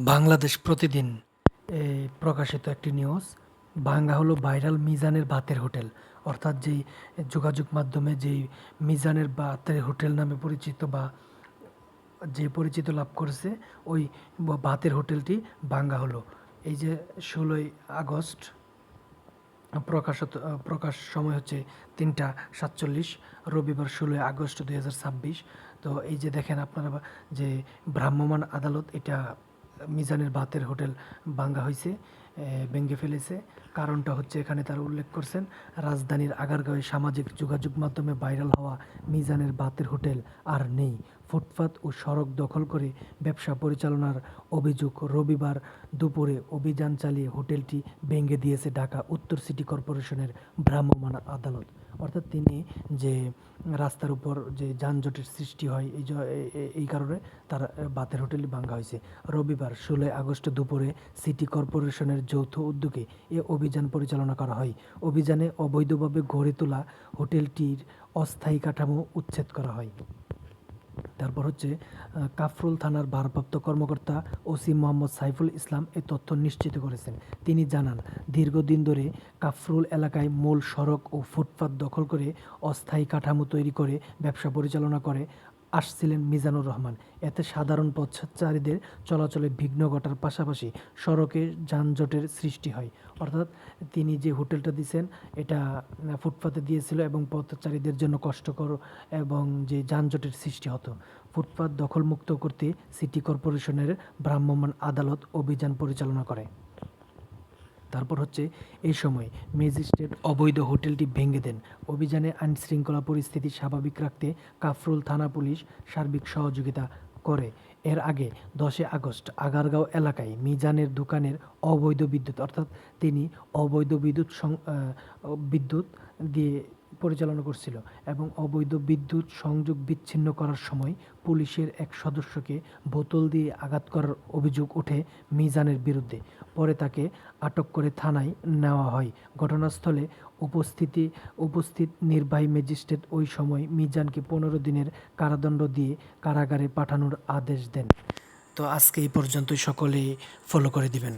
বাংলাদেশ প্রতিদিন প্রকাশিত একটি নিউজ। ভাঙ্গা হলো ভাইরাল মিজানের ভাতের হোটেল। অর্থাৎ যেই যোগাযোগ মাধ্যমে যেই মিজানের ভাতের হোটেল নামে পরিচিত বা যে পরিচিত লাভ করেছে, ওই ভাতের হোটেলটি ভাঙ্গা হলো। এই যে 16ই আগস্ট, প্রকাশ সময় হচ্ছে 3টা 47, রবিবার 16ই আগস্ট 2026। তো এই যে দেখেন আপনারা যে ভ্রাম্যমাণ আদালত এটা মিজানের ভাতের হোটেল ভাঙ্গা হয়েছে, ভেঙে ফেলেছে। কারণটা হচ্ছে এখানে তারা উল্লেখ করছেন, রাজধানীর আগারগাঁওয়ে সামাজিক যোগাযোগ মাধ্যমে ভাইরাল হওয়া মিজানের ভাতের হোটেল আর নেই। ফুটপাত ও সড়ক দখল করে ব্যবসা পরিচালনার অভিযোগ। রবিবার দুপুরে অভিযান চালিয়ে হোটেলটি ভেঙে দিয়েছে ঢাকা উত্তর সিটি কর্পোরেশনের ভ্রাম্যমাণ আদালত। অর্থাৎ তিনি যে রাস্তার উপর যে যানজটের সৃষ্টি হয়, এই কারণে তার ভাতের হোটেলটি ভাঙ্গা হয়েছে। রবিবার 16ই আগস্ট দুপুরে সিটি কর্পোরেশনের যৌথ উদ্যোগে এ অভিযান পরিচালনা করা হয়। অভিযানে অবৈধভাবে গড়ে তোলা হোটেলটির অস্থায়ী কাঠামো উচ্ছেদ করা হয়। তারপর হচ্ছে কাফরুল থানার ভারপ্রাপ্ত কর্মকর্তা ওসি মোহাম্মদ সাইফুল ইসলাম এ তথ্য নিশ্চিত করেছেন। তিনি জানান, দীর্ঘদিন ধরে কাফরুল এলাকায় মূল সড়ক ও ফুটপাত দখল করে অস্থায়ী কাঠামো তৈরি করে ব্যবসা পরিচালনা করে আসছিলেন মিজানুর রহমান। এতে সাধারণ পথচারীদের চলাচলে বিঘ্ন ঘটার পাশাপাশি সড়কে যানজটের সৃষ্টি হয়। অর্থাৎ তিনি যে হোটেলটা দিয়েছেন এটা ফুটপাতে দিয়েছিল এবং পথচারীদের জন্য কষ্টকর এবং যে যানজটের সৃষ্টি হতো। ফুটপাত দখলমুক্ত করতে সিটি কর্পোরেশনের ভ্রাম্যমাণ আদালত অভিযান পরিচালনা করে। তারপর হচ্ছে এই সময় ম্যাজিস্ট্রেট অবৈধ হোটেলটি ভেঙে দেন। অভিযানে আইনশৃঙ্খলা পরিস্থিতি স্বাভাবিক রাখতে কাফরুল থানা পুলিশ সার্বিক সহযোগিতা করে। এর আগে 10ই আগস্ট আগারগাঁও এলাকায় মিজানের দোকানের অবৈধ বিদ্যুৎ, অর্থাৎ তিনি অবৈধ বিদ্যুৎ দিয়ে পরিচালনা করছিল এবং অবৈধ বিদ্যুৎ সংযোগ বিচ্ছিন্ন করার সময় পুলিশের এক সদস্যকে বোতল দিয়ে আঘাত করার অভিযোগ ওঠে মিজানের বিরুদ্ধে। পরে তাকে আটক করে থানায় নেওয়া হয়। ঘটনাস্থলে উপস্থিত নির্বাহী ম্যাজিস্ট্রেট ওই সময় মিজানকে 15 দিনের কারাদণ্ড দিয়ে কারাগারে পাঠানোর আদেশ দেন। তো আজকে এই পর্যন্তই, সকলেই ফলো করে দিবেন।